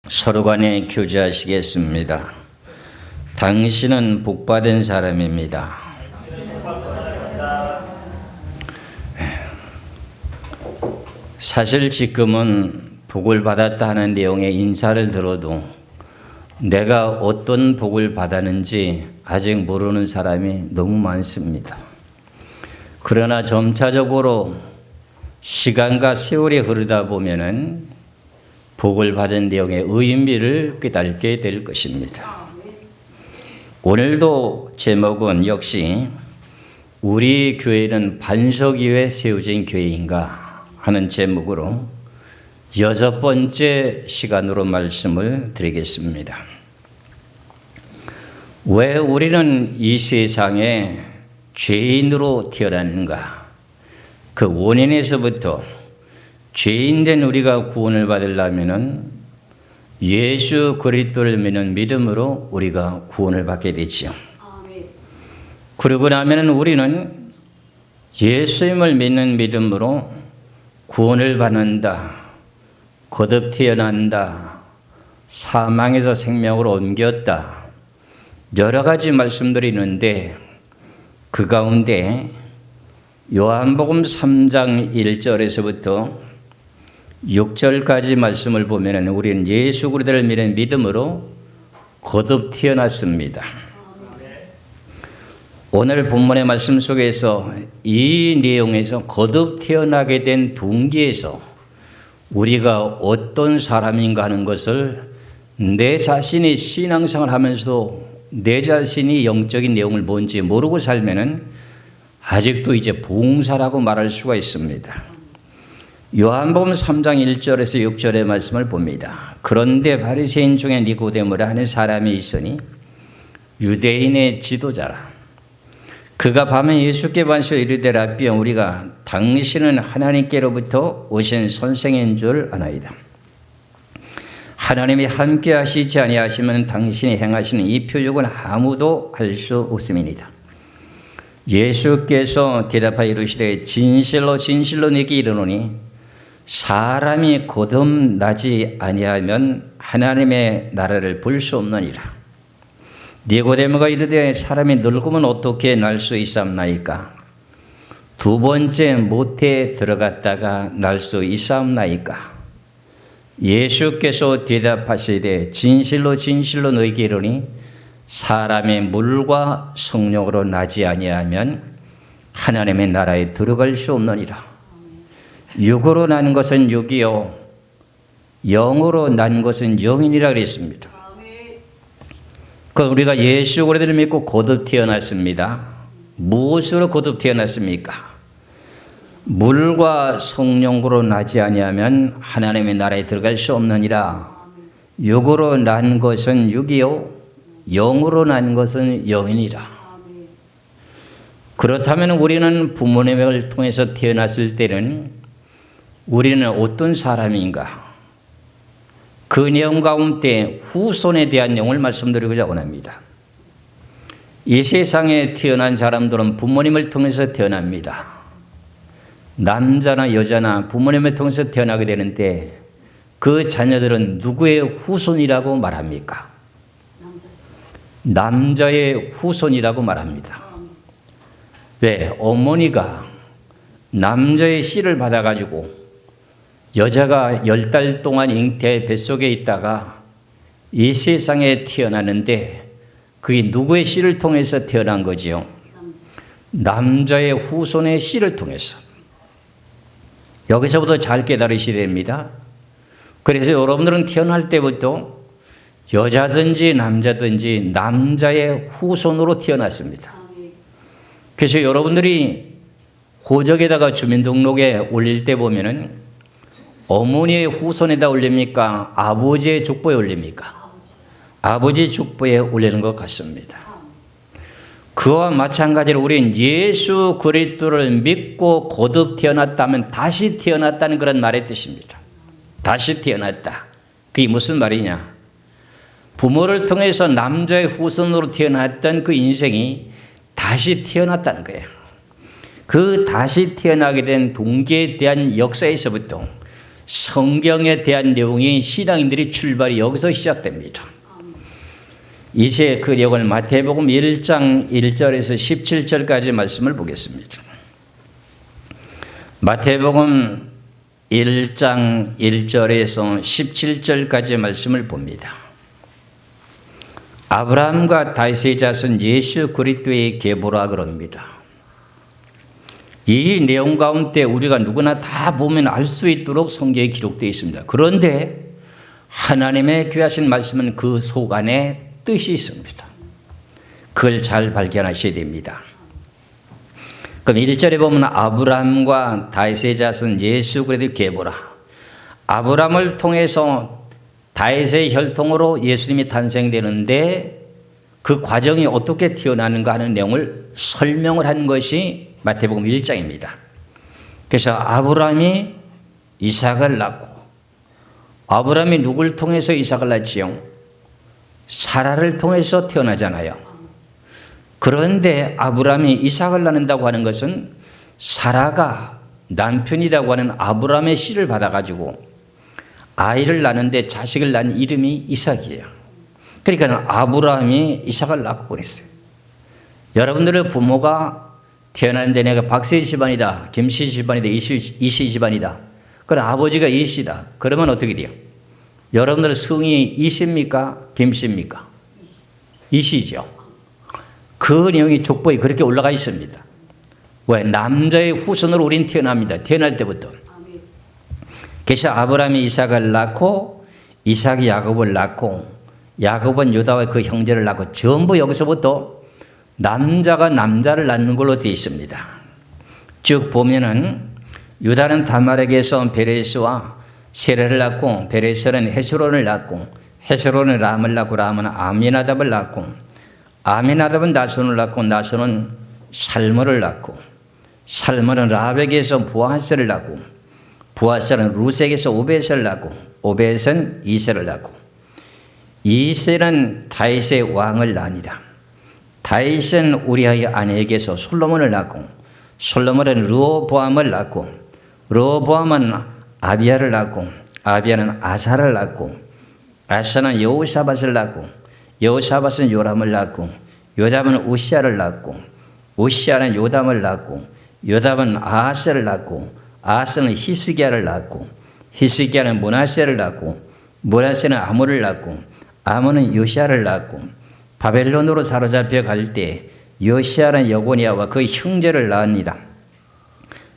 서로 간에 교제하시겠습니다. 당신은 복받은 사람입니다. 사실 지금은 복을 받았다 하는 내용의 인사를 들어도 내가 어떤 복을 받았는지 아직 모르는 사람이 너무 많습니다. 그러나 점차적으로 시간과 세월이 흐르다 보면은 복을 받은 내용의 의미를 깨닫게 될 것입니다. 오늘도 제목은 역시 우리 교회는 반석 위에 세워진 교회인가 하는 제목으로 6번째 시간으로 말씀을 드리겠습니다. 왜 우리는 이 세상에 죄인으로 태어났는가? 그 원인에서부터 죄인된 우리가 구원을 받으려면 예수 그리스도를 믿는 믿음으로 우리가 구원을 받게 되지요. 그러고 나면 우리는 예수님을 믿는 믿음으로 구원을 받는다, 거듭 태어난다, 사망에서 생명으로 옮겼다, 여러 가지 말씀들이 있는데 그 가운데 요한복음 3장 1절에서부터 6절까지 말씀을 보면 우리는 예수 그리스도를 믿는 믿음으로 거듭 태어났습니다. 오늘 본문의 말씀 속에서 이 내용에서 거듭 태어나게 된 동기에서 우리가 어떤 사람인가 하는 것을 내 자신이 신앙생활을 하면서도 내 자신이 영적인 내용을 뭔지 모르고 살면은 아직도 이제 봉사라고 말할 수가 있습니다. 요한복음 3장 1절에서 6절의 말씀을 봅니다. 그런데 바리새인 중에 니고데모라 하는 사람이 있으니 유대인의 지도자라. 그가 밤에 예수께 반서 이르되 라삐여 우리가 당신은 하나님께로부터 오신 선생인 줄 아나이다. 하나님이 함께 하시지 아니하시면 당신이 행하시는 이 표적은 아무도 할 수 없음이니이다. 예수께서 대답하여 이르시되 진실로 진실로 네게 이르노니 사람이 거듭나지 아니하면 하나님의 나라를 볼 수 없느니라. 니고데모가 이르되 사람이 늙으면 어떻게 날 수 있사옵나이까? 두 번째 모태에 들어갔다가 날 수 있사옵나이까? 예수께서 대답하시되 진실로 진실로 너희에게 이르노니 사람이 물과 성령으로 나지 아니하면 하나님의 나라에 들어갈 수 없느니라. 육으로 난 것은 육이요 영으로 난 것은 영이니라 그랬습니다. 우리가 예수 그리스도를 믿고 거듭 태어났습니다. 무엇으로 거듭 태어났습니까? 물과 성령으로 나지 아니하면 하나님의 나라에 들어갈 수 없느니라. 육으로 난 것은 육이요 영으로 난 것은 영이니라. 그렇다면 우리는 부모님을 통해서 태어났을 때는 우리는 어떤 사람인가? 그 내용 가운데 후손에 대한 내용을 말씀드리고자 원합니다. 이 세상에 태어난 사람들은 부모님을 통해서 태어납니다. 남자나 여자나 부모님을 통해서 태어나게 되는데 그 자녀들은 누구의 후손이라고 말합니까? 남자의 후손이라고 말합니다. 왜? 어머니가 남자의 씨를 받아가지고 여자가 10달 동안 잉태 뱃속에 있다가 이 세상에 태어나는데 그게 누구의 씨를 통해서 태어난 거지요? 남자의 후손의 씨를 통해서. 여기서부터 잘 깨달으셔야 됩니다. 그래서 여러분들은 태어날 때부터 여자든지 남자든지 남자의 후손으로 태어났습니다. 그래서 여러분들이 호적에다가 주민등록에 올릴 때 보면은 어머니의 후손에다 올립니까? 아버지의 족보에 올립니까? 아버지 족보에 올리는 것 같습니다. 그와 마찬가지로 우리는 예수 그리스도를 믿고 거듭 태어났다면 다시 태어났다는 그런 말의 뜻입니다. 다시 태어났다. 그게 무슨 말이냐? 부모를 통해서 남자의 후손으로 태어났던 그 인생이 다시 태어났다는 거예요. 그 다시 태어나게 된 동기에 대한 역사에서부터 성경에 대한 내용이 신앙인들의 출발이 여기서 시작됩니다. 이제 그 내용을 마태복음 1장 1절에서 17절까지 말씀을 보겠습니다. 마태복음 1장 1절에서 17절까지 말씀을 봅니다. 아브라함과 다윗의 자손 예수 그리스도의 계보라 그럽니다. 이 내용 가운데 우리가 누구나 다 보면 알 수 있도록 성경에 기록되어 있습니다. 그런데 하나님의 귀하신 말씀은 그 속 안에 뜻이 있습니다. 그걸 잘 발견하셔야 됩니다. 그럼 1절에 보면 아브라함과 다윗의 자손 예수 그리스도의 계보라. 아브라함을 통해서 다윗의 혈통으로 예수님이 탄생되는데 그 과정이 어떻게 태어나는가 하는 내용을 설명을 한 것이 마태복음 1장입니다. 그래서 아브라함이 이삭을 낳고, 아브라함이 누굴 통해서 이삭을 낳지요? 사라를 통해서 태어나잖아요. 그런데 아브라함이 이삭을 낳는다고 하는 것은 사라가 남편이라고 하는 아브라함의 씨를 받아가지고 아이를 낳는데 자식을 낳은 이름이 이삭이에요. 그러니까 아브라함이 이삭을 낳고 그랬어요. 여러분들의 부모가 태어났는데 내가 박씨 집안이다, 김씨 집안이다, 이씨 집안이다. 그럼 아버지가 이씨다. 그러면 어떻게 돼요? 여러분들 성이 이씨입니까? 김씨입니까? 이씨죠. 그 내용이 족보에 그렇게 올라가 있습니다. 왜? 남자의 후손으로 우린 태어납니다. 태어날 때부터. 그래서 아브라함이 이삭을 낳고, 이삭이 야곱을 낳고, 야곱은 유다와 그 형제를 낳고, 전부 여기서부터 남자가 남자를 낳는 걸로 되어 있습니다. 쭉 보면은 유다는 다말에게서 베레스와 세레를 낳고, 베레스는 헤스론을 낳고, 헤스론은 람을 낳고, 람은 아미나답을 낳고, 아미나답은 나손을 낳고, 나손은 살모를 낳고, 살모는 라합에게서 부하스를 낳고, 부하스는 루색에서 오벳을 낳고, 오벳은 이세를 낳고, 이세는 다윗의 왕을 낳으니라. 다윗은 우리아의 아내에게서 솔로몬을 낳고, 솔로몬은 르호보암을 낳고, 르호보암은 아비야를 낳고, 아비야는 아사를 낳고, 아사는 여호사밧을 낳고, 여호사밧은 요람을 낳고, 요담은 우시아를 낳고, 우시아는 요담을 낳고, 요담은 아하스를 낳고, 아하스는 히스기야를 낳고, 히스기야는 므낫세를 낳고, 므낫세는 아몬을 낳고, 아몬은 요시아를 낳고, 바벨론으로 사로잡혀 갈 때 요시아는 여고니아와 그 형제를 낳으니라.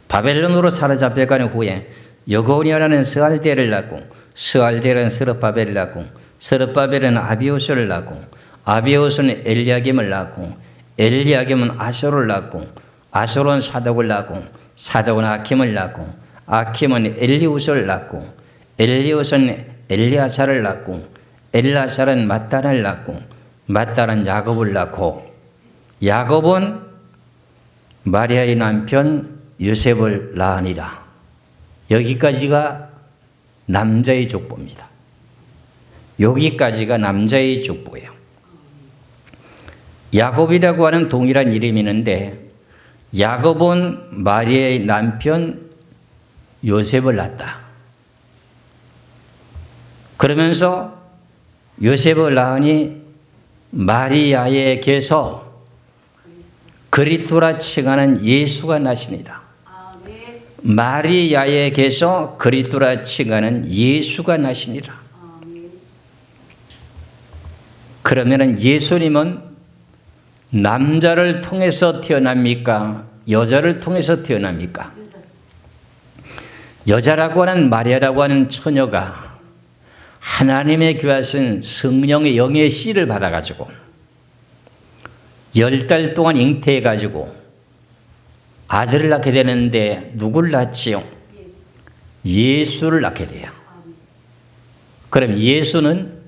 바벨론으로 사로잡혀 가는 후에 여고니아라는 스알데를 낳고, 스알데는 스룹바벨을 낳고, 스룹바벨은 아비오스를 낳고, 아비오스는 엘리야김을 낳고, 엘리야김은 아소를 낳고, 아소는 사독을 낳고, 사독은 아킴을 낳고, 아킴은 엘리우스를 낳고, 엘리우스는 엘리아사를 낳고, 엘리아사는 mat단을 낳고, mat단은 야곱을 낳고, 야곱은 마리아의 남편 요셉을 낳으니라. 여기까지가 남자의 족보입니다. 여기까지가 남자의 족보예요. 야곱이라고 하는 동일한 이름이 있는데, 야곱은 마리아의 남편 요셉을 낳았다. 그러면서 요셉을 낳으니 마리아에게서 그리스도라 칭하는 예수가 나시니라. 마리아에게서 그리스도라 칭하는 예수가 나시니라. 그러면은 예수님은 남자를 통해서 태어납니까? 여자를 통해서 태어납니까? 여자라고 하는 마리아라고 하는 처녀가 하나님의 귀하신 성령의 영의 씨를 받아가지고 10달 동안 잉태해가지고 아들을 낳게 되는데 누구를 낳지요? 예수를 낳게 돼요. 그럼 예수는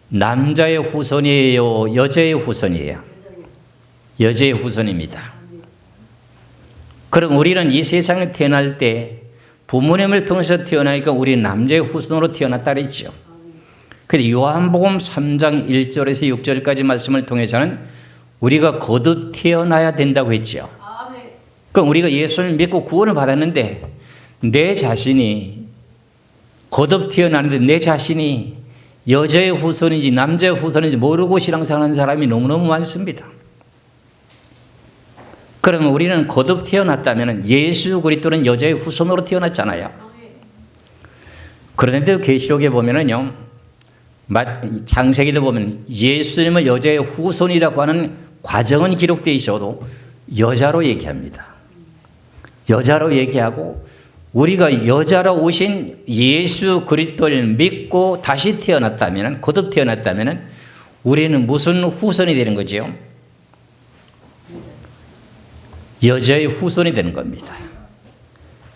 남자의 후손이에요? 여자의 후손이에요? 여자의 후손입니다. 그럼 우리는 이 세상에 태어날 때 부모님을 통해서 태어나니까 우리는 남자의 후손으로 태어났다 그랬죠. 그런데 요한복음 3장 1절에서 6절까지 말씀을 통해서는 우리가 거듭 태어나야 된다고 했죠. 그럼 우리가 예수를 믿고 구원을 받았는데 내 자신이 거듭 태어났는데 내 자신이 여자의 후손인지 남자의 후손인지 모르고 신앙생활하는 사람이 너무너무 많습니다. 그러면 우리는 거듭 태어났다면 예수 그리스도는 여자의 후손으로 태어났잖아요. 그런데 계시록에 보면은요, 창세기도 보면 예수님을 여자의 후손이라고 하는 과정은 기록되어 있어도 여자로 얘기합니다. 여자로 얘기하고 우리가 여자로 오신 예수 그리스도를 믿고 다시 태어났다면, 거듭 태어났다면 우리는 무슨 후손이 되는 거죠? 여자의 후손이 되는 겁니다.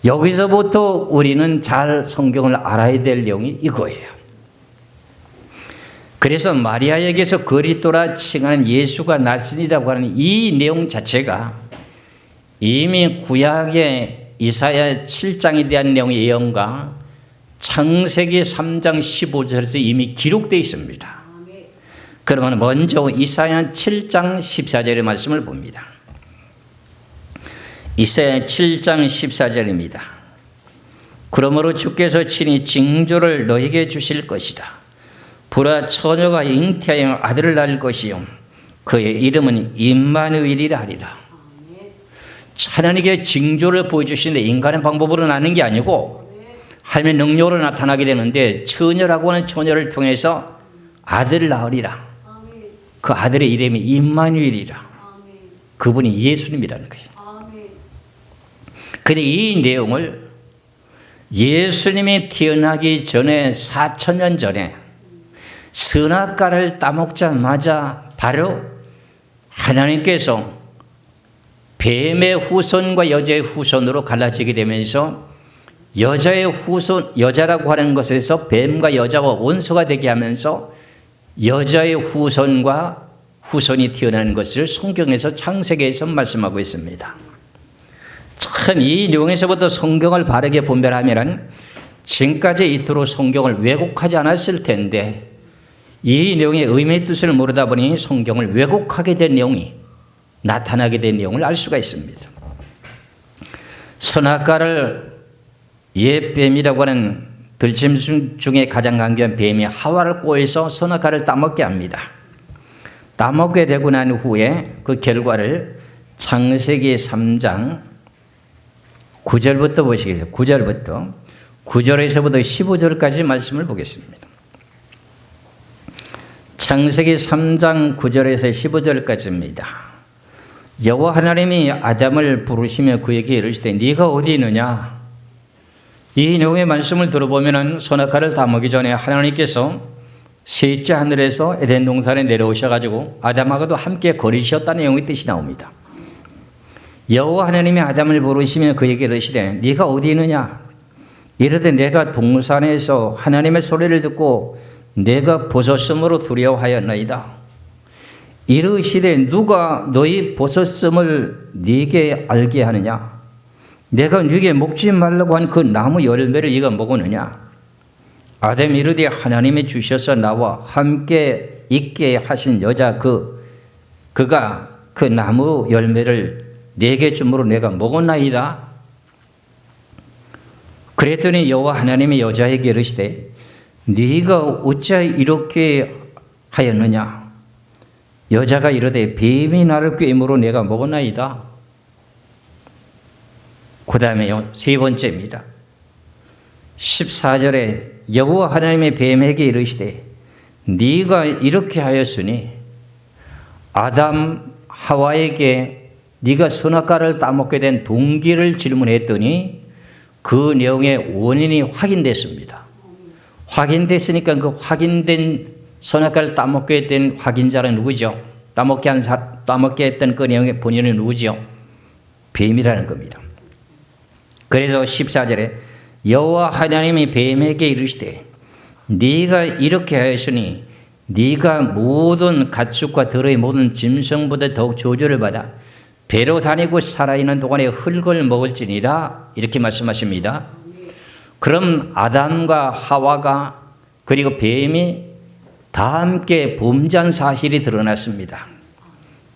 여기서부터 우리는 잘 성경을 알아야 될 내용이 이거예요. 그래서 마리아에게서 그리스도라 칭하는 예수가 나신이라고 하는 이 내용 자체가 이미 구약의 이사야 7장에 대한 내용의 예언과 창세기 3장 15절에서 이미 기록되어 있습니다. 그러면 먼저 이사야 7장 14절의 말씀을 봅니다. 이사야 7장 14절입니다. 그러므로 주께서 친히 징조를 너에게 주실 것이다. 보라, 처녀가 잉태하여 아들을 낳을 것이요 그의 이름은 임마누엘이라 하리라. 하나님께 징조를 보여주시는데 인간의 방법으로 나는 게 아니고 하나님의 능력으로 나타나게 되는데, 처녀라고 하는 처녀를 통해서 아들을 낳으리라. 그 아들의 이름이 임마누엘이라. 그분이 예수님이라는 거예요. 그런데 이 내용을 예수님이 태어나기 전에 4,000년 전에 선악과를 따먹자마자 바로 하나님께서 뱀의 후손과 여자의 후손으로 갈라지게 되면서 여자의 후손, 여자라고 하는 것에서 뱀과 여자와 원수가 되게 하면서 여자의 후손과 후손이 태어나는 것을 성경에서 창세기에서 말씀하고 있습니다. 참 이 내용에서부터 성경을 바르게 분별하면 지금까지 이토록 성경을 왜곡하지 않았을 텐데, 이 내용의 의미의 뜻을 모르다 보니 성경을 왜곡하게 된 내용이 나타나게 된 내용을 알 수가 있습니다. 선악과를 옛뱀이라고 하는 들짐승 중에 가장 강경한 뱀이 하와를 꼬여서 선악과를 따먹게 합니다. 따먹게 되고 난 후에 그 결과를 창세기 3장 9절부터 보시겠어요. 9절에서부터 15절까지 말씀을 보겠습니다. 창세기 3장 9절에서 15절까지입니다. 여호와 하나님이 아담을 부르시며 그에게 이르시되 네가 어디 있느냐. 이 내용의 말씀을 들어보면 선악과를 따먹기 전에 하나님께서 셋째 하늘에서 에덴 동산에 내려오셔가지고 아담하고도 함께 거리셨다는 내용의 뜻이 나옵니다. 여호와 하나님이 아담을 부르시며 그에게 이르시되 네가 어디 있느냐. 이르되 내가 동산에서 하나님의 소리를 듣고 내가 벗었음으로 두려워하였나이다. 이르시되 누가 너희 벗었음을 네게 알게 하느냐. 내가 네게 먹지 말라고 한 그 나무 열매를 네가 먹었느냐. 아담이 이르되 하나님이 주셔서 나와 함께 있게 하신 여자 그가 그 나무 열매를 네게 줌으로 내가 먹었나이다. 그랬더니 여호와 하나님이 여자에게 이르시되 네가 어찌 이렇게 하였느냐. 여자가 이르되 뱀이 나를 꾀임으로 내가 먹었나이다. 그 다음에요, 세 번째입니다. 14절에 여호와 하나님의 뱀에게 이르시되 네가 이렇게 하였으니 아담 하와에게 네가 선악과를 따먹게 된 동기를 질문했더니 그 내용의 원인이 확인됐습니다. 확인됐으니까 그 확인된 선악과를 따먹게 된 확인자는 누구죠? 따먹게 했던 그 내용의 본인은 누구죠? 뱀이라는 겁니다. 그래서 14절에 여호와 하나님이 뱀에게 이르시되 네가 이렇게 하였으니 네가 모든 가축과 들의 모든 짐승보다 더욱 저주를 받아 배로 다니고 살아있는 동안에 흙을 먹을지니라. 이렇게 말씀하십니다. 그럼 아담과 하와가 그리고 뱀이 다 함께 범죄한 사실이 드러났습니다.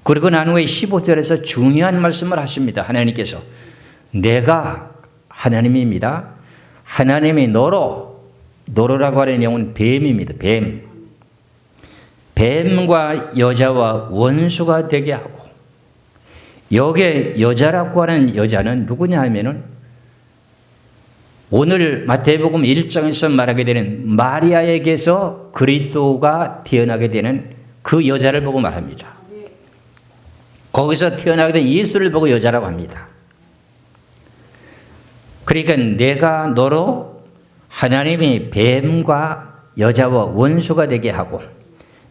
그리고 난 후에 15절에서 중요한 말씀을 하십니다. 하나님께서 내가 하나님입니다. 하나님이 너로 노로라고 하는 내용은 뱀입니다. 뱀. 뱀과 여자와 원수가 되게 하고, 여기에 여자라고 하는 여자는 누구냐 하면은 오늘 마태복음 1장에서 말하게 되는 마리아에게서 그리스도가 태어나게 되는 그 여자를 보고 말합니다. 거기서 태어나게 된 예수를 보고 여자라고 합니다. 그러니까 내가 너로 하나님이 뱀과 여자와 원수가 되게 하고,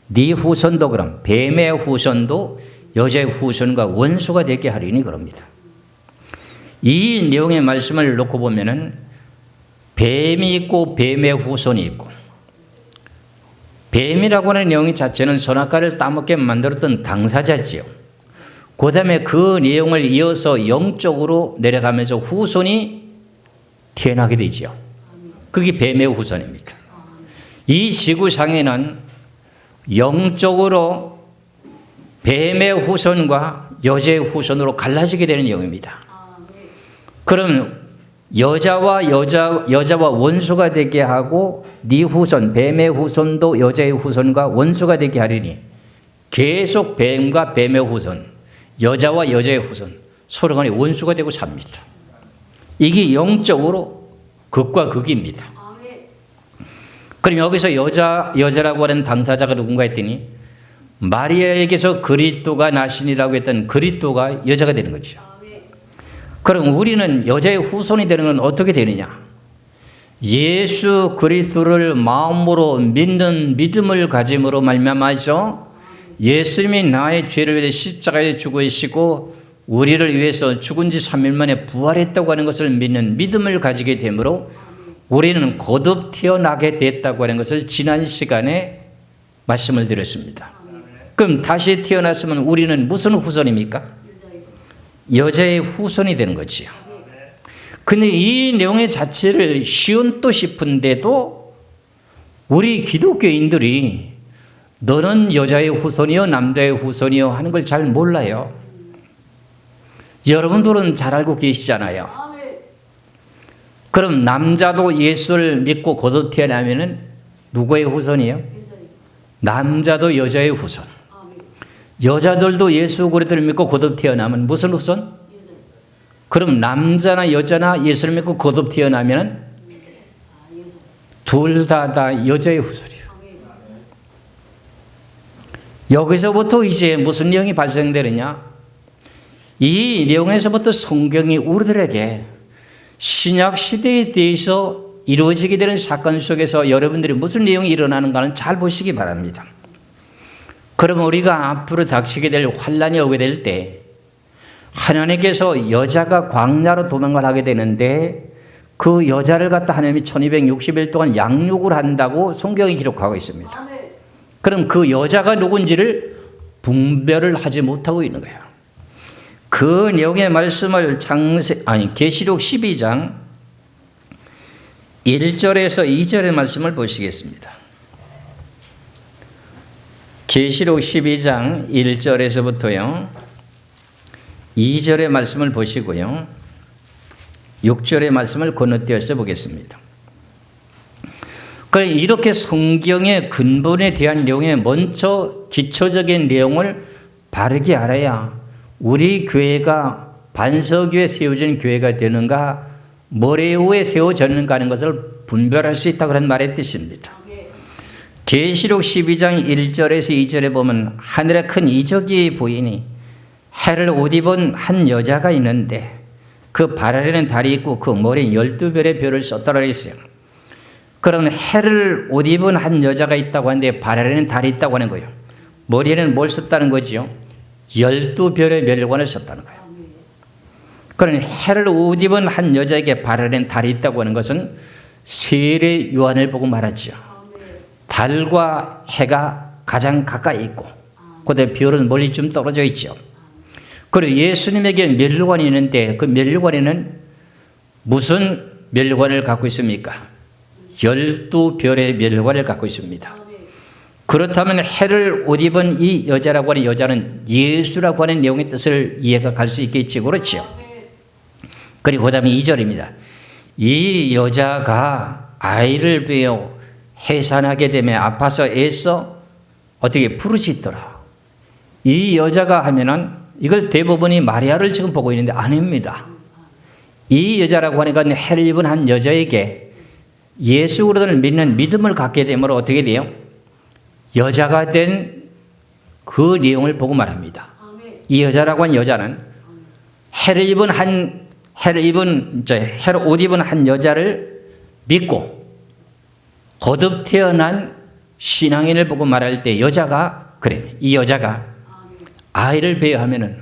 네 후손도 그럼 뱀의 후손도 여자의 후손과 원수가 되게 하리니 그럽니다. 이 내용의 말씀을 놓고 보면은 뱀이 있고 뱀의 후손이 있고, 뱀이라고 하는 내용 자체는 선악과를 따먹게 만들었던 당사자지요. 그 다음에 그 내용을 이어서 영적으로 내려가면서 후손이 태어나게 되죠. 그게 뱀의 후손입니다. 이 지구상에는 영적으로 뱀의 후손과 여자의 후손으로 갈라지게 되는 내용입니다. 그럼 여자와 원수가 되게 하고 네 후손, 뱀의 후손도 여자의 후손과 원수가 되게 하리니, 계속 뱀과 뱀의 후손, 여자와 여자의 후손 서로 간에 원수가 되고 삽니다. 이게 영적으로 극과 극입니다. 그럼 여기서 여자라고 하는 당사자가 누군가 했더니 마리아에게서 그리스도가 나시니라고 했던 그리스도가 여자가 되는 거죠. 그럼 우리는 여자의 후손이 되는 건 어떻게 되느냐? 예수 그리스도를 마음으로 믿는 믿음을 가짐으로 말미암아서 예수님이 나의 죄를 위해 십자가에 죽으시고 우리를 위해서 죽은 지 3일 만에 부활했다고 하는 것을 믿는 믿음을 가지게 되므로 우리는 거듭 태어나게 됐다고 하는 것을 지난 시간에 말씀을 드렸습니다. 그럼 다시 태어났으면 우리는 무슨 후손입니까? 여자의 후손이 되는 거지요. 근데 이 내용의 자체를 쉬운 또 싶은데도 우리 기독교인들이 너는 여자의 후손이요 남자의 후손이요 하는 걸 잘 몰라요. 여러분들은 잘 알고 계시잖아요. 그럼 남자도 예수를 믿고 거듭 태어나면은 누구의 후손이에요? 남자도 여자의 후손. 여자들도 예수 그리스도를 믿고 거듭 태어나면 무슨 후손? 그럼 남자나 여자나 예수를 믿고 거듭 태어나면 둘 다 여자의 후손이에요. 여기서부터 이제 무슨 내용이 발생되느냐? 이 내용에서부터 성경이 우리들에게 신약 시대에 대해서 이루어지게 되는 사건 속에서 여러분들이 무슨 내용이 일어나는가는 잘 보시기 바랍니다. 그럼 우리가 앞으로 닥치게 될 환난이 오게 될 때 하나님께서 여자가 광야로 도망을 하게 되는데 그 여자를 갖다 하나님이 1260일 동안 양육을 한다고 성경이 기록하고 있습니다. 그럼 그 여자가 누군지를 분별을 하지 못하고 있는 거예요. 그 내용의 말씀을 계시록 12장 1절에서 2절의 말씀을 보시겠습니다. 계시록 12장 1절에서부터요 2절의 말씀을 보시고요 6절의 말씀을 건너뛰어서 보겠습니다. 그러니까 이렇게 성경의 근본에 대한 내용에 먼저 기초적인 내용을 바르게 알아야 우리 교회가 반석위에 세워진 교회가 되는가 모래 위에 세워졌는가 하는 것을 분별할 수 있다고 하는 말의 뜻입니다. 계시록 12장 1절에서 2절에 보면 하늘에 큰 이적이 보이니 해를 옷 입은 한 여자가 있는데 그 발 아래는 달이 있고 그 머리에 12별의 별을 썼다고 했어요. 그러면 해를 옷 입은 한 여자가 있다고 하는데 발 아래는 달이 있다고 하는 거예요. 머리에는 뭘 썼다는 거지요? 12별의 멸관을 썼다는 거예요. 그러니 해를 옷 입은 한 여자에게 발 아래는 달이 있다고 하는 것은 세례 요한을 보고 말하죠. 달과 해가 가장 가까이 있고 그다음에 별은 멀리 좀 떨어져 있죠. 그리고 예수님에게 멸관이 있는데 그 멸관에는 무슨 멸관을 갖고 있습니까? 12별의 멸관을 갖고 있습니다. 그렇다면 해를 옷 입은 이 여자라고 하는 여자는 예수라고 하는 내용의 뜻을 이해가 갈 수 있겠지. 그렇죠? 그리고 그 다음에 2절입니다. 이 여자가 아이를 베어 해산하게 되며 아파서 애써 어떻게 부르짖더라. 이 여자가 하면은 이걸 대부분이 마리아를 지금 보고 있는데 아닙니다. 이 여자라고 하니까 해를 입은 한 여자에게 예수 그리스도를 믿는 믿음을 갖게 되므로 어떻게 돼요? 여자가 된 그 내용을 보고 말합니다. 이 여자라고 하는 여자는 해를 옷 입은 한 여자를 믿고 거듭 태어난 신앙인을 보고 말할 때 여자가 그래. 이 여자가 아이를 배하면은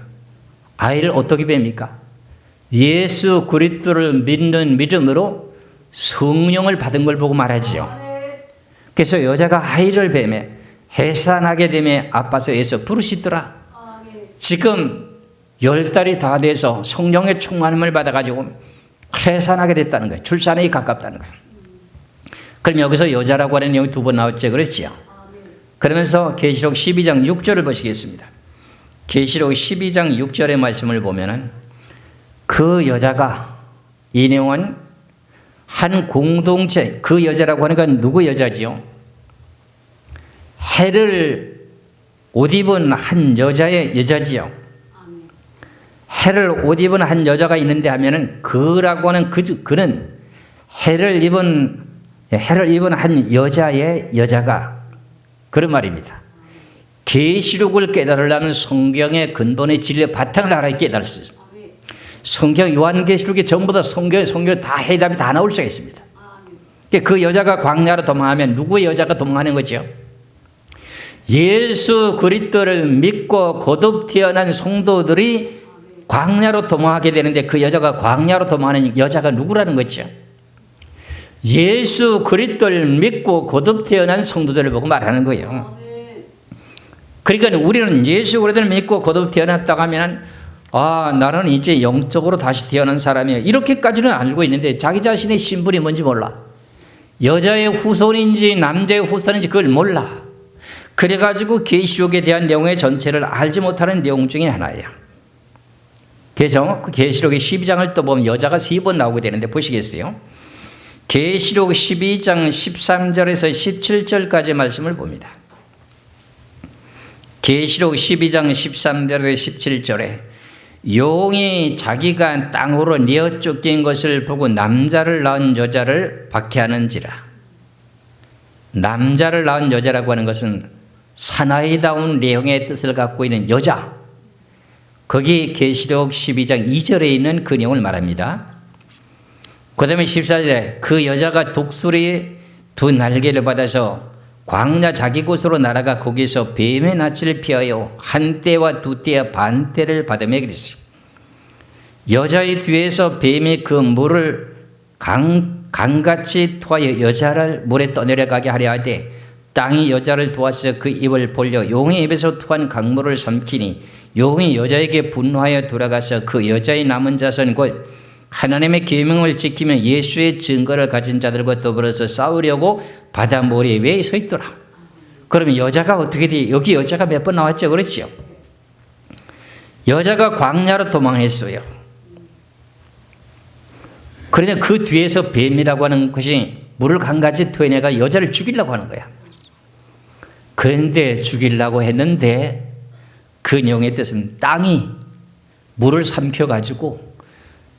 아이를 어떻게 뵙니까? 예수 그리스도를 믿는 믿음으로 성령을 받은 걸 보고 말하지요. 그래서 여자가 아이를 뵈며 해산하게 되며 아파서 애써 부르시더라. 지금 10달이 다 돼서 성령의 충만함을 받아가지고 해산하게 됐다는 거예요. 출산에 가깝다는 거예요. 그럼 여기서 여자라고 하는 내용이 2번 나왔죠. 그렇지요. 그러면서 계시록 12장 6절을 보시겠습니다. 계시록 12장 6절의 말씀을 보면은 그 여자가, 이 내용은 한 공동체, 그 여자라고 하니까 누구 여자지요? 해를 옷 입은 한 여자의 여자지요. 해를 옷 입은 한 여자가 있는데 하면은 그라고 하는 그는 해를 입은 한 여자의 여자가 그런 말입니다. 계시록을 깨달으려면 성경의 근본의 진리의 바탕을 알아야 깨달았어요. 성경 요한계시록이 전부 다 성경 다 해답이 다 나올 수가 있습니다. 그 여자가 광야로 도망하면 누구의 여자가 도망하는 거죠? 예수 그리스도를 믿고 거듭 태어난 성도들이 광야로 도망하게 되는데 그 여자가 광야로 도망하는 여자가 누구라는 거죠? 예수 그리스도를 믿고 거듭 태어난 성도들을 보고 말하는 거예요. 그러니까 우리는 예수 그리스도를 믿고 거듭 태어났다고 하면 나는 이제 영적으로 다시 태어난 사람이야. 이렇게까지는 알고 있는데 자기 자신의 신분이 뭔지 몰라. 여자의 후손인지 남자의 후손인지 그걸 몰라. 그래가지고 계시록에 대한 내용의 전체를 알지 못하는 내용 중에 하나예요. 그래서 그 계시록의 12장을 또 보면 여자가 3번 나오게 되는데 보시겠어요? 계시록 12장 13절에서 17절까지 말씀을 봅니다. 계시록 12장 13절에서 17절에 용이 자기가 땅으로 내어 쫓긴 것을 보고 남자를 낳은 여자를 박해하는지라. 남자를 낳은 여자라고 하는 것은 사나이다운 내용의 뜻을 갖고 있는 여자. 거기 계시록 12장 2절에 있는 그 내용을 말합니다. 그 다음에 14절에 그 여자가 독수리의 2 날개를 받아서 광야 자기 곳으로 날아가 거기서 뱀의 낯을 피하여 1떼와 2떼와 반 떼를 받으며 그랬어요. 여자의 뒤에서 뱀이 그 물을 강같이 토하여 여자를 물에 떠내려가게 하려 하되 땅이 여자를 도와서 그 입을 벌려 용의 입에서 토한 강물을 삼키니 용이 여자에게 분노하여 돌아가서 그 여자의 남은 자손 곧 하나님의 계명을 지키며 예수의 증거를 가진 자들과 더불어서 싸우려고 바다 모래 위에 서 있더라. 그러면 여자가 어떻게 돼? 여기 여자가 몇 번 나왔죠? 그렇죠? 여자가 광야로 도망했어요. 그러나 그 뒤에서 뱀이라고 하는 것이 물을 강같이 토해내가 여자를 죽이려고 하는 거야. 그런데 죽이려고 했는데 그 내용의 뜻은 땅이 물을 삼켜가지고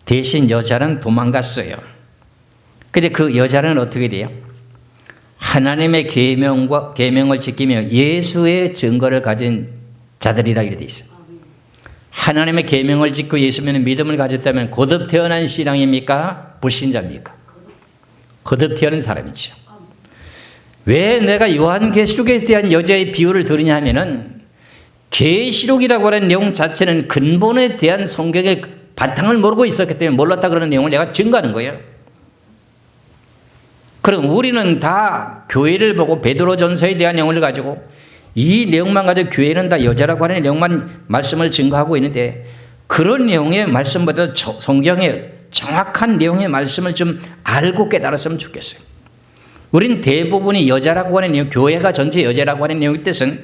대신 여자는 도망갔어요. 근데 그 여자는 어떻게 돼요? 하나님의 계명을 지키며 예수의 증거를 가진 자들이라 이렇게 돼 있어요. 하나님의 계명을 지키고 예수님의 믿음을 가졌다면 거듭 태어난 신앙입니까? 불신자입니까? 거듭 태어난 사람이죠. 왜 내가 요한계시록에 대한 여자의 비유를 들으냐 하면은 계시록이라고 하는 내용 자체는 근본에 대한 성경의 바탕을 모르고 있었기 때문에 몰랐다 그러는 내용을 내가 증거하는 거예요. 그럼 우리는 다 교회를 보고 베드로전서에 대한 내용을 가지고 이 내용만 가지고 교회는 다 여자라고 하는 내용만 말씀을 증거하고 있는데 그런 내용의 말씀보다 성경의 정확한 내용의 말씀을 좀 알고 깨달았으면 좋겠어요. 우린 대부분이 여자라고 하는 내용, 교회가 전체 여자라고 하는 내용의 뜻은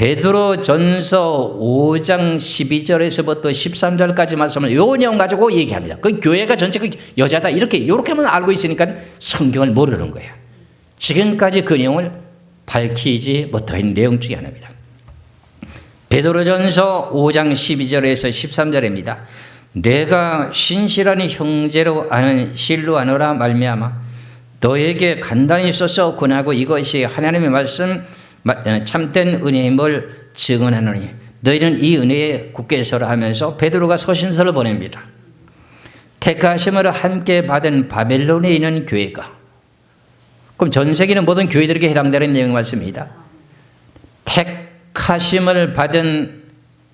베드로전서 5장 12절에서부터 13절까지 말씀을 요 내용 가지고 얘기합니다. 그 교회가 전체가 여자다 이렇게만 알고 있으니까 성경을 모르는 거예요. 지금까지 그 내용을 밝히지 못한 내용 중에 하나입니다. 베드로전서 5장 12절에서 13절입니다. 내가 신실한 형제로 아는 실로아노라 말미암아 너에게 간단히 써서 권하고 이것이 하나님의 말씀 참된 은혜임을 증언하노니 너희는 이 은혜에 굳게 서라 하면서 베드로가 서신서를 보냅니다. 택하심을 함께 받은 바벨론에 있는 교회가, 그럼 전 세계는 모든 교회들에게 해당되는 내용 말씀입니다. 택하심을 받은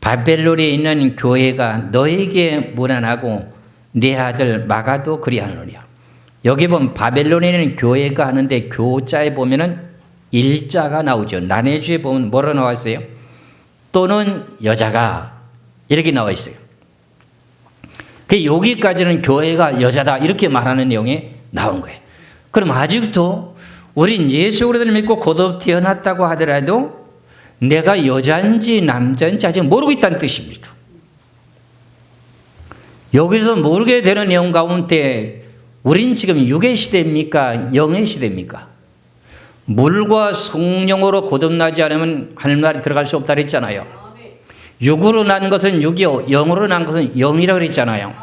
바벨론에 있는 교회가 너에게 문안하고 네 아들 마가도 그리하노니와. 여기 보면 바벨론에 있는 교회가 하는데 교자에 보면은 일자가 나오죠. 난해주에 보면 뭐로 나와 있어요? 또는 여자가 이렇게 나와 있어요. 여기까지는 교회가 여자다 이렇게 말하는 내용이 나온 거예요. 그럼 아직도 우린 예수 그리스도를 믿고 거듭 태어났다고 하더라도 내가 여자인지 남자인지 아직 모르고 있다는 뜻입니다. 여기서 모르게 되는 내용 가운데 우린 지금 육의 시대입니까? 영의 시대입니까? 물과 성령으로 거듭나지 않으면 하늘나라에 들어갈 수 없다 그랬잖아요. 육으로 난 것은 육이요 영으로 난 것은 영이라고 그랬잖아요.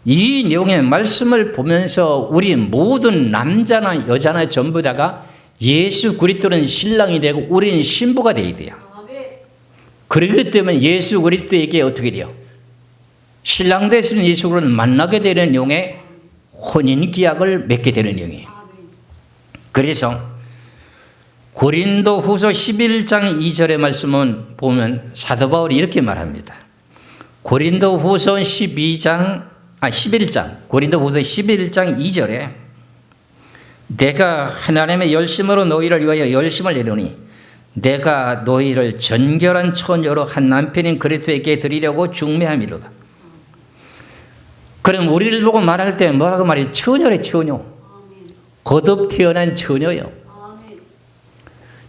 이 내용의 말씀을 보면서 우리 모든 남자나 여자나 전부 다가 예수 그리스도는 신랑이 되고 우리는 신부가 되어야 돼요. 그렇기 때문에 예수 그리스도에게 어떻게 돼요? 신랑 되시는 예수 그리스도를 만나게 되는 내용의 혼인 계약을 맺게 되는 내용이에요. 그래서 고린도 후서 11장 2절의 말씀은 보면 사도 바울이 이렇게 말합니다. 고린도 후서 11장 고린도 후서 11장 2절에 내가 하나님의 열심으로 너희를 위하여 열심을 내려니 내가 너희를 전결한 처녀로 한 남편인 그리스도에게 드리려고 중매함이로다. 그럼 우리를 보고 말할 때 뭐라고 말해요? 처녀래 처녀. 거듭 태어난 처녀요.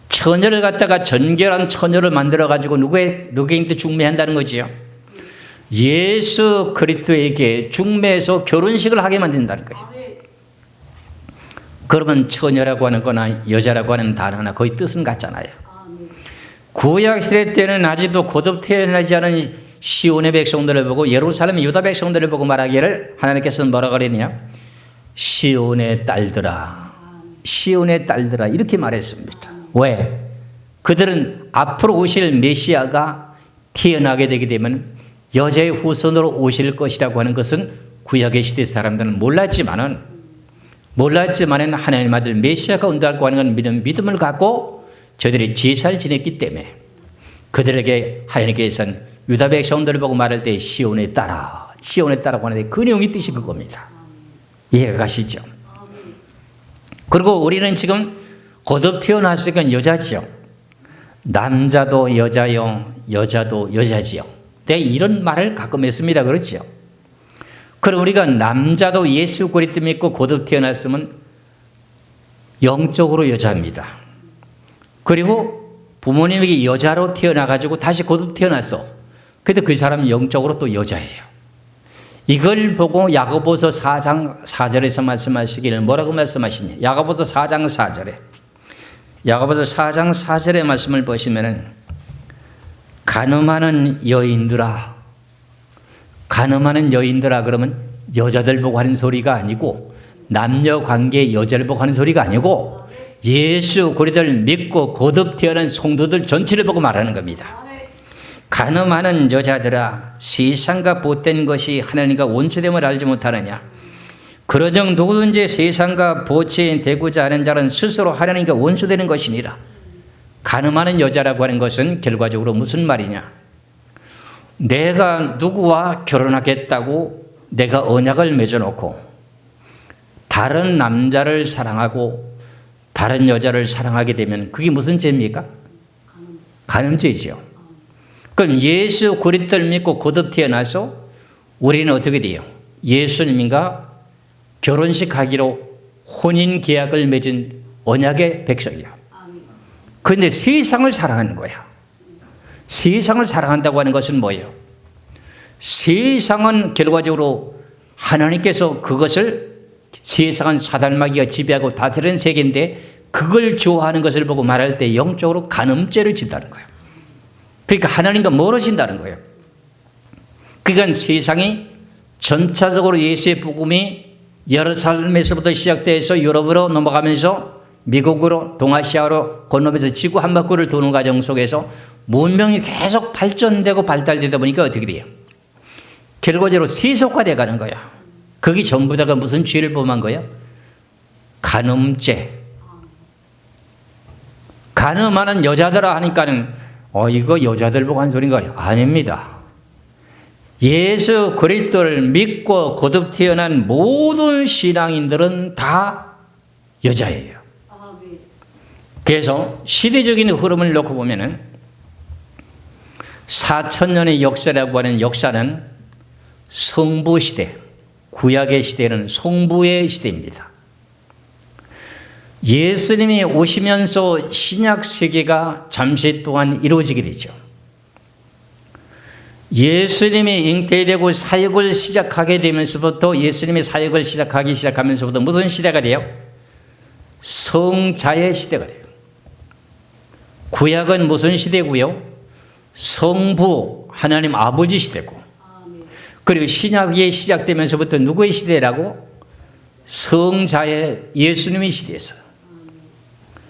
처녀를 갖다가 전결한 처녀를 만들어가지고 누구에게 중매한다는 거지요? 예수 그리스도에게 중매해서 결혼식을 하게 만든다는 거예요. 그러면 처녀라고 하는 거나 여자라고 하는 단어나 거의 뜻은 같잖아요. 구약시대 때는 아직도 거듭 태어나지 않은 시온의 백성들을 보고 예루살렘 유다 백성들을 보고 말하기를 하나님께서는 뭐라고 그랬냐? 시온의 딸들아, 시온의 딸들아 이렇게 말했습니다. 왜? 그들은 앞으로 오실 메시아가 태어나게 되게 되면 여자의 후손으로 오실 것이라고 하는 것은 구약의 시대 사람들은 몰랐지만은 하나님 아들 메시아가 온다고 하는 건 믿음을 갖고 저들이 제사를 지냈기 때문에 그들에게 하나님께서는 유다 백성들을 보고 말할 때 시온의 딸아, 시온의 딸아라고 하는데 그 내용이 뜻이 그겁니다. 이해가 가시죠? 그리고 우리는 지금 거듭 태어났으니까 여자지요. 남자도 여자요, 여자도 여자지요. 내가 이런 말을 가끔 했습니다. 그렇죠? 그럼 우리가 남자도 예수 그리스도 믿고 거듭 태어났으면 영적으로 여자입니다. 그리고 부모님에게 여자로 태어나가지고 다시 거듭 태어났어. 그래도 그 사람은 영적으로 또 여자예요. 이걸 보고 야고보서 4장 4절에서 말씀하시기를 뭐라고 말씀하시냐? 야고보서 4장 4절에 야고보서 4장 4절의 말씀을 보시면은 가늠하는 여인들아 그러면 여자들 보고 하는 소리가 아니고 남녀 관계의 여자를 보고 하는 소리가 아니고 예수 그리스도를 믿고 거듭 태어난 성도들 전체를 보고 말하는 겁니다. 가늠하는 여자들아 세상과 보탠 것이 하나님과 원수됨을 알지 못하느냐? 그러정 누구든지 세상과 보채되고자 하는 자는 스스로 하나님과 원수되는 것이니라. 가늠하는 여자라고 하는 것은 결과적으로 무슨 말이냐? 내가 누구와 결혼하겠다고 내가 언약을 맺어놓고 다른 남자를 사랑하고 다른 여자를 사랑하게 되면 그게 무슨 죄입니까? 간음죄죠. 그럼 예수 그리스도를 믿고 거듭 태어나서 우리는 어떻게 돼요? 예수님과 결혼식 하기로 혼인 계약을 맺은 언약의 백성이야. 그런데 세상을 사랑하는 거야. 세상을 사랑한다고 하는 것은 뭐예요? 세상은 결과적으로 하나님께서 그것을 세상은 사단마귀가 지배하고 다스리는 세계인데 그걸 좋아하는 것을 보고 말할 때 영적으로 간음죄를 짓다는 거예요. 그러니까 하나님과 멀어진다는 거예요. 그러니까 세상이 전차적으로 예수의 복음이 예루살렘에서부터 시작돼서 유럽으로 넘어가면서 미국으로 동아시아로 건너면서 지구 한 바퀴를 도는 과정 속에서 문명이 계속 발전되고 발달되다 보니까 어떻게 돼요? 결과적으로 세속화되어 가는 거야. 그게 전부 다가 무슨 죄를 범한 거야? 간음죄. 간음하는 여자들아 하니까는 이거 여자들 보고 한 소린가? 아닙니다. 예수 그리스도를 믿고 거듭 태어난 모든 신앙인들은 다 여자예요. 그래서 시대적인 흐름을 놓고 보면은 4,000년의 역사라고 하는 역사는 성부 시대, 구약의 시대는 성부의 시대입니다. 예수님이 오시면서 신약 세계가 잠시 동안 이루어지게 되죠. 예수님이 잉태되고 사역을 시작하게 되면서부터 예수님이 사역을 시작하면서부터 무슨 시대가 돼요? 성자의 시대가 돼요. 구약은 무슨 시대고요? 성부 하나님 아버지 시대고, 그리고 신약이 시작되면서부터 누구의 시대라고? 성자의 예수님의 시대에서.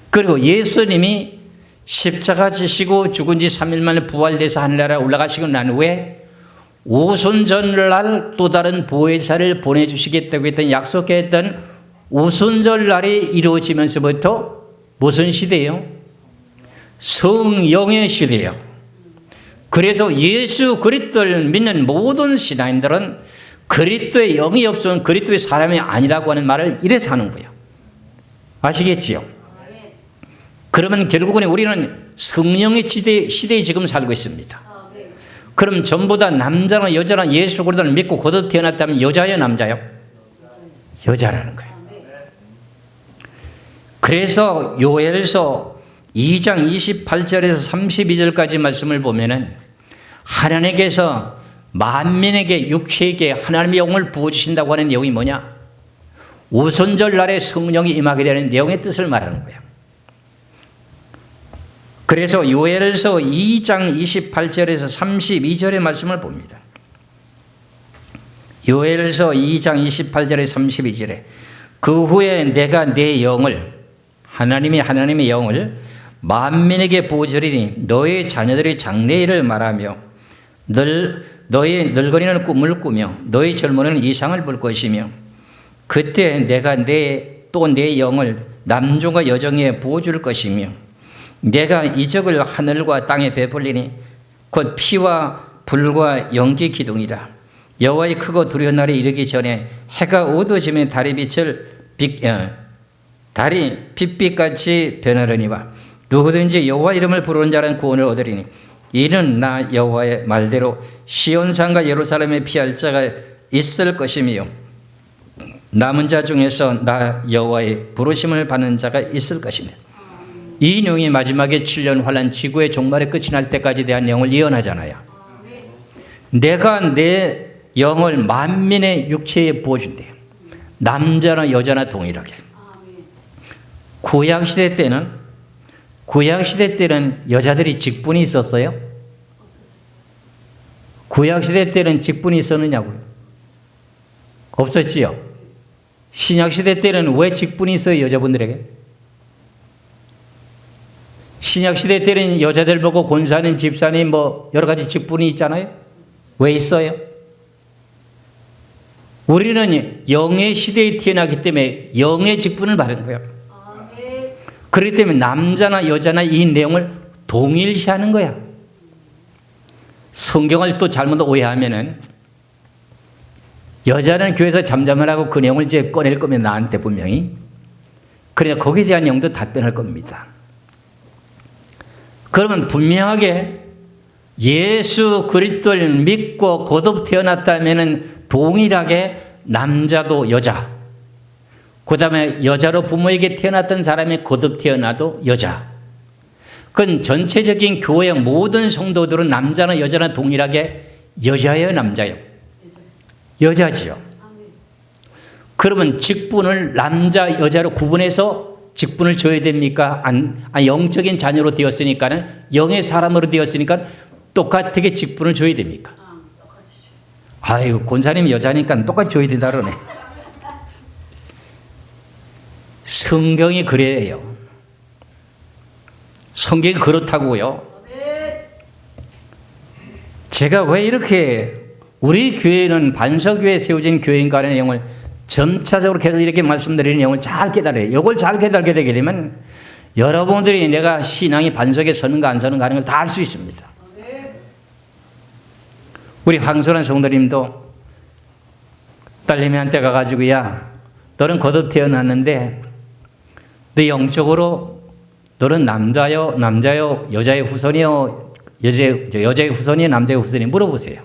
그리고 예수님이 십자가 지시고 죽은 지 3일 만에 부활돼서 하늘나라에 올라가시고 난 후에 오순절날 또 다른 보혜사를 보내주시겠다고 했던 약속했던 오순절날이 이루어지면서부터 무슨 시대예요? 성령의 시대예요. 그래서 예수 그리스도를 믿는 모든 신앙인들은 그리스도의 영이 없으면 그리스도의 사람이 아니라고 하는 말을 이래서 하는 거예요. 아시겠지요? 그러면 결국은 우리는 성령의 시대에 지금 살고 있습니다. 그럼 전부 다 남자나 여자나 예수 그리스도를 믿고 거듭 태어났다면 여자예요, 남자요? 여자라는 거예요. 그래서 요엘서 2장 28절에서 32절까지 말씀을 보면은 하나님께서 만민에게 육체에게 하나님의 영을 부어주신다고 하는 내용이 뭐냐? 오순절 날에 성령이 임하게 되는 내용의 뜻을 말하는 거예요. 그래서 요엘서 2장 28절에서 32절의 말씀을 봅니다. 요엘서 2장 28절에 32절에 그 후에 내가 내 영을 하나님의 영을 만민에게 부어주리니 너의 자녀들이 장래일을 말하며 너의 늙은이는 꿈을 꾸며 너의 젊은이는 이상을 볼 것이며 그때 내가 또 내 영을 남종과 여종에 부어줄 것이며 내가 이적을 하늘과 땅에 베풀리니 곧 피와 불과 연기 기둥이라. 여호와의 크고 두려운 날이 이르기 전에 해가 어두워지면 달이 빛빛같이 변하려니와 누구든지 여호와 이름을 부르는 자는 구원을 얻으리니 이는 나 여호와의 말대로 시온산과 예루살렘에 피할 자가 있을 것이며 남은 자 중에서 나 여호와의 부르심을 받는 자가 있을 것이며. 이 내용이 마지막에 7년 환난 지구의 종말의 끝이 날 때까지 대한 내용을 예언하잖아요. 내가 내 영을 만민의 육체에 부어준대요. 남자나 여자나 동일하게. 구약시대 때는 여자들이 직분이 있었어요? 구약시대 때는 직분이 있었느냐고요? 없었지요? 신약시대 때는 왜 직분이 있어요, 여자분들에게? 신약시대 때는 여자들 보고 권사님, 집사님 여러 가지 직분이 있잖아요. 왜 있어요? 우리는 영의 시대에 태어나기 때문에 영의 직분을 받은 거예요. 그렇기 때문에 남자나 여자나 이 내용을 동일시하는 거야. 성경을 또 잘못 오해하면은 여자는 교회에서 잠잠을 하고 그 내용을 이제 꺼낼 거면 나한테 분명히. 그러니까 거기에 대한 내용도 답변할 겁니다. 그러면 분명하게 예수 그리스도를 믿고 거듭 태어났다면은 동일하게 남자도 여자, 그 다음에 여자로 부모에게 태어났던 사람이 거듭 태어나도 여자, 그건 전체적인 교회 모든 성도들은 남자나 여자나 동일하게 여자예요, 남자예요? 여자지요. 그러면 직분을 남자, 여자로 구분해서 직분을 줘야 됩니까? 영적인 자녀로 되었으니까는, 영의 사람으로 되었으니까 똑같게 직분을 줘야 됩니까? 아이고, 권사님 여자니까 똑같이 줘야 된다 그러네. 성경이 그래요. 성경이 그렇다고요. 제가 왜 이렇게 우리 교회는 반석교회에 세워진 교회인가 하는 내용을 점차적으로 계속 이렇게 말씀드리는 내용을 잘 깨달아요. 이걸 잘 깨달게 되게 되면 여러분들이 내가 신앙이 반석에 서는가 안 서는가 하는 걸 다 알 수 있습니다. 우리 황선한 성도님도 딸내미한테 가가지고, 야, 너는 거듭 태어났는데 너 영적으로 너는 남자요, 여자의 후손이요, 여자의 후손이요, 남자의 후손이요 물어보세요.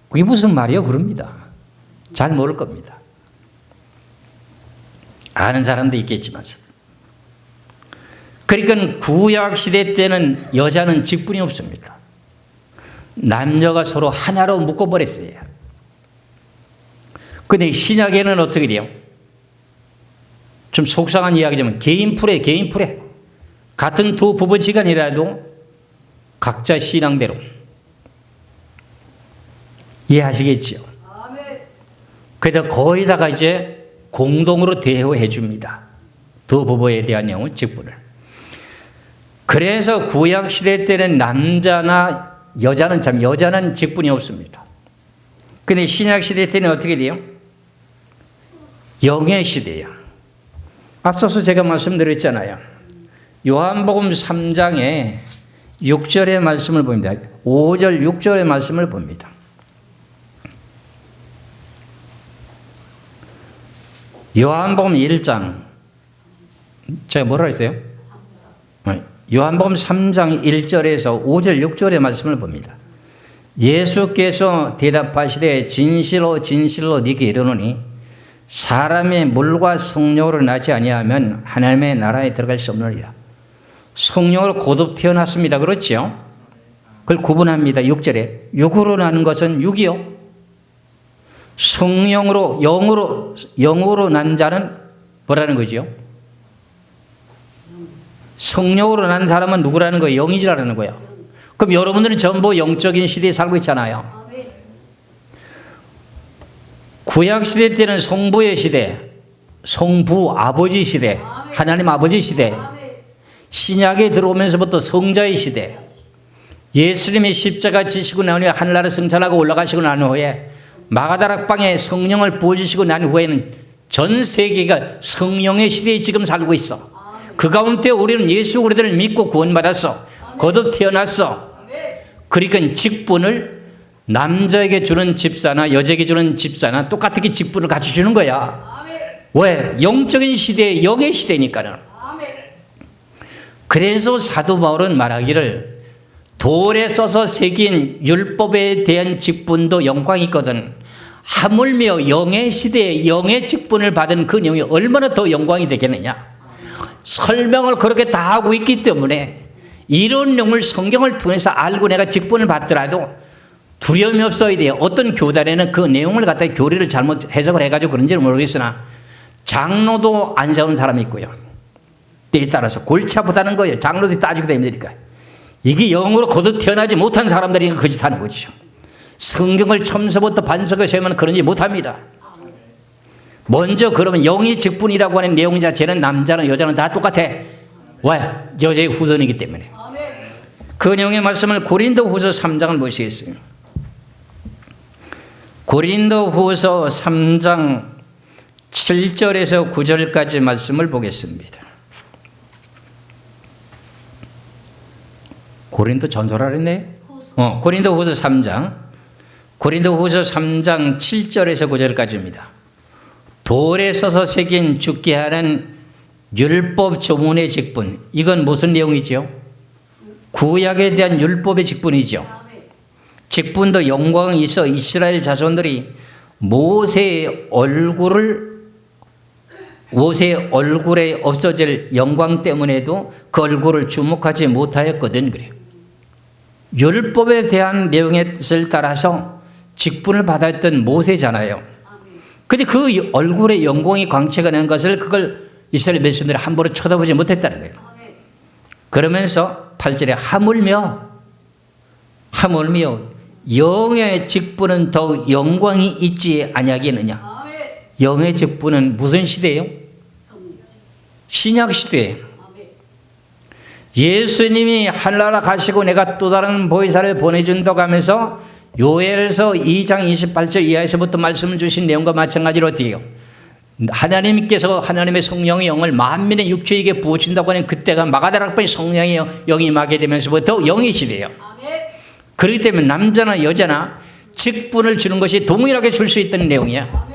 그게 무슨 말이요? 그럽니다. 잘 모를 겁니다. 아는 사람도 있겠지만. 그러니까 구약 시대 때는 여자는 직분이 없습니다. 남녀가 서로 하나로 묶어버렸어요. 근데 신약에는 어떻게 돼요? 좀 속상한 이야기지만 개인 풀에. 같은 두 부부지간이라도 각자 신앙대로. 이해하시겠죠? 그래서 거의 다가 이제 공동으로 대우해 줍니다. 두 부부에 대한 내용은 직분을. 그래서 구약 시대 때는 남자나 여자는 직분이 없습니다. 근데 신약 시대 때는 어떻게 돼요? 영의 시대예요. 앞서서 제가 말씀드렸잖아요. 요한복음 3장에 6절의 말씀을 봅니다. 5절, 6절의 말씀을 봅니다. 요한복음 1장, 제가 뭐라 했어요? 요한복음 3장 1절에서 5절, 6절의 말씀을 봅니다. 예수께서 대답하시되 진실로 진실로 네게 이르노니 사람이 물과 성령으로 나지 아니하면 하나님의 나라에 들어갈 수 없느니라. 성령으로 거듭 태어났습니다. 그렇죠? 그걸 구분합니다. 6절에. 육으로 나는 것은 육이요. 성령으로, 영으로 난 자는 뭐라는 거죠? 성령으로 난 사람은 누구라는 거예요? 영이지라는 거예요. 그럼 여러분들은 전부 영적인 시대에 살고 있잖아요. 구약시대 때는 성부의 시대, 성부 아버지 시대, 하나님 아버지 시대, 신약에 들어오면서부터 성자의 시대, 예수님이 십자가 지시고 난 후에 하늘나라 승천하고 올라가시고 난 후에 마가다락방에 성령을 부어주시고 난 후에는 전 세계가 성령의 시대에 지금 살고 있어. 그 가운데 우리는 예수 그리스도를 믿고 구원받았어. 거듭 태어났어. 그러니까 직분을 남자에게 주는 집사나 여자에게 주는 집사나 똑같게 직분을 같이 주는 거야. 왜? 영적인 시대에 영의 시대니까는. 그래서 사도 바울은 말하기를 돌에 써서 새긴 율법에 대한 직분도 영광이 있거든. 하물며 영의 시대에 영의 직분을 받은 그 내용이 얼마나 더 영광이 되겠느냐. 설명을 그렇게 다 하고 있기 때문에 이런 내용을 성경을 통해서 알고 내가 직분을 받더라도 두려움이 없어야 돼요. 어떤 교단에는 그 내용을 갖다 교리를 잘못 해석을 해가지고 그런지는 모르겠으나 장로도 안 세운 사람이 있고요. 때에 따라서 골치 아프다는 거예요. 장로들이 따지고 다니니까. 이게 영으로 거듭 태어나지 못한 사람들이 거짓하는 거죠. 성경을 처음서부터 반석을 세우면 그런지 못합니다. 먼저 그러면 영의 직분이라고 하는 내용 자체는 남자는 여자는 다 똑같아. 왜? 여자의 후손이기 때문에. 그 내용의 말씀을 고린도후서 3장을 보시겠어요. 고린도후서 3장 7절에서 9절까지 말씀을 보겠습니다. 고린도 전서라 그랬네. 고린도후서 3장 7절에서 9절까지입니다. 돌에 써서 새긴 죽게 하는 율법 조문의 직분. 이건 무슨 내용이죠? 구약에 대한 율법의 직분이죠. 직분도 영광이 있어 이스라엘 자손들이 모세의 얼굴을 모세의 얼굴에 없어질 영광 때문에도 그 얼굴을 주목하지 못하였거든 그래요. 율법에 대한 내용의 뜻을 따라서 직분을 받았던 모세잖아요. 근데 그 얼굴의 영광이 광채가 난 것을 그걸 이스라엘 백성들이 함부로 쳐다보지 못했다는 거예요. 그러면서 8절에 하물며 영의 직분은 더욱 영광이 있지 아니하겠느냐. 영의 직분은 무슨 시대예요? 신약 시대예요. 예수님이 하늘나라 가시고 내가 또 다른 보혜사를 보내준다고 하면서 요엘서 2장 28절 이하에서부터 말씀을 주신 내용과 마찬가지로 어때요? 하나님께서 하나님의 성령의 영을 만민의 육체에게 부어준다고 하는 그때가 마가다락방의 성령의 영이 임하게 되면서부터 영의 시대예요. 그렇기 때문에 남자나 여자나 직분을 주는 것이 동일하게 줄 수 있다는 내용이야.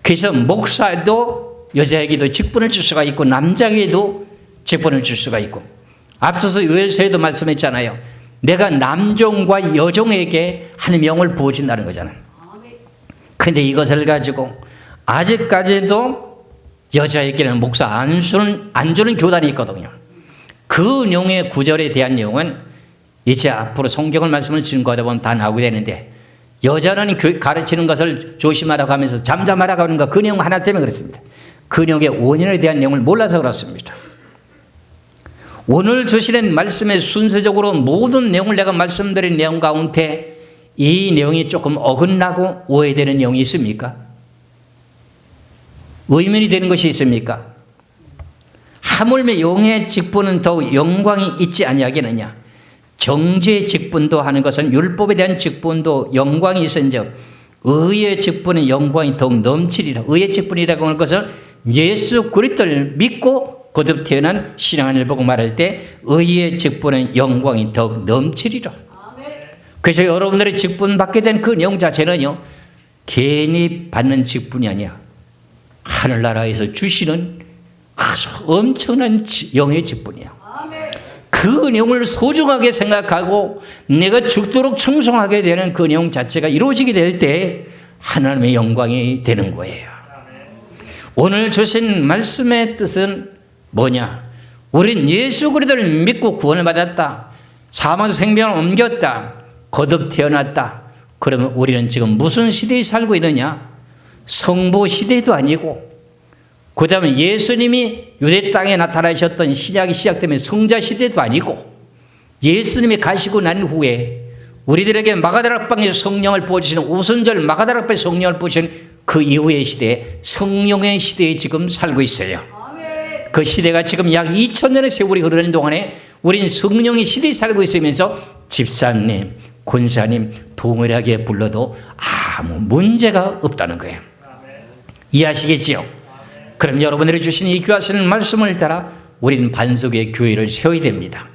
그래서 목사도 여자에게도 직분을 줄 수가 있고 남자에게도 직분을 줄 수가 있고, 앞서서 요엘서에도 말씀했잖아요. 내가 남종과 여종에게 하나님의 영을 부어준다는 거잖아요. 그런데 이것을 가지고 아직까지도 여자에게는 목사 안 주는 교단이 있거든요. 그 내용의 구절에 대한 내용은 이제 앞으로 성경을 말씀을 증거하다 보면 다 나오게 되는데, 여자는 가르치는 것을 조심하라고 하면서 잠잠하라고 하는 거, 그 내용 하나 때문에 그렇습니다. 그 내용의 원인에 대한 내용을 몰라서 그렇습니다. 오늘 주시는 말씀에 순서적으로 모든 내용을 내가 말씀드린 내용 가운데 이 내용이 조금 어긋나고 오해되는 내용이 있습니까? 의문이 되는 것이 있습니까? 하물며 영의 직분은 더욱 영광이 있지 아니하겠느냐. 정죄의 직분도 하는 것은 율법에 대한 직분도 영광이 있은즉 의의 직분은 영광이 더욱 넘치리라. 의의 직분이라고 하는 것은 예수 그리스도를 믿고 거듭 태어난 신앙을 보고 말할 때 의의 직분은 영광이 더욱 넘치리라. 그래서 여러분들이 직분 받게 된 그 내용 자체는요, 괜히 받는 직분이 아니야. 하늘나라에서 주시는 아주 엄청난 영의 직분이야. 그 내용을 소중하게 생각하고 내가 죽도록 청송하게 되는 그 내용 자체가 이루어지게 될 때 하나님의 영광이 되는 거예요. 오늘 주신 말씀의 뜻은 뭐냐? 우린 예수 그리스도를 믿고 구원을 받았다. 사망에서 생명을 옮겼다. 거듭 태어났다. 그러면 우리는 지금 무슨 시대에 살고 있느냐? 성보 시대도 아니고, 그 다음에 예수님이 유대 땅에 나타나셨던 신약이 시작되면 성자 시대도 아니고, 예수님이 가시고 난 후에 우리들에게 마가다락방에서 성령을 부어주시는 오순절 마가다락방에 성령을 부어주시는 그 이후의 시대에 성령의 시대에 지금 살고 있어요. 그 시대가 지금 약 2000년의 세월이 흐르는 동안에 우린 성령의 시대에 살고 있으면서 집사님, 권사님 동일하게 불러도 아무 문제가 없다는 거예요. 이해하시겠지요? 그럼 여러분들이 주신 이 귀하신 말씀을 따라 우리는 반석의 교회를 세워야 됩니다.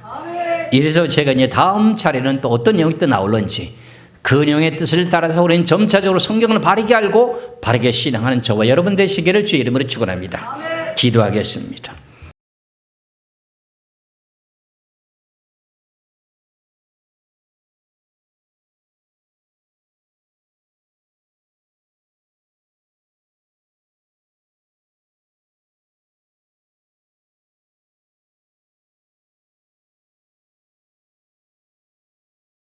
이래서 제가 이제 다음 차례는 또 어떤 내용이 또 나올런지 그 내용의 뜻을 따라서 우리는 점차적으로 성경을 바르게 알고 바르게 신앙하는 저와 여러분 되시기를 주의 이름으로 축원합니다. 기도하겠습니다.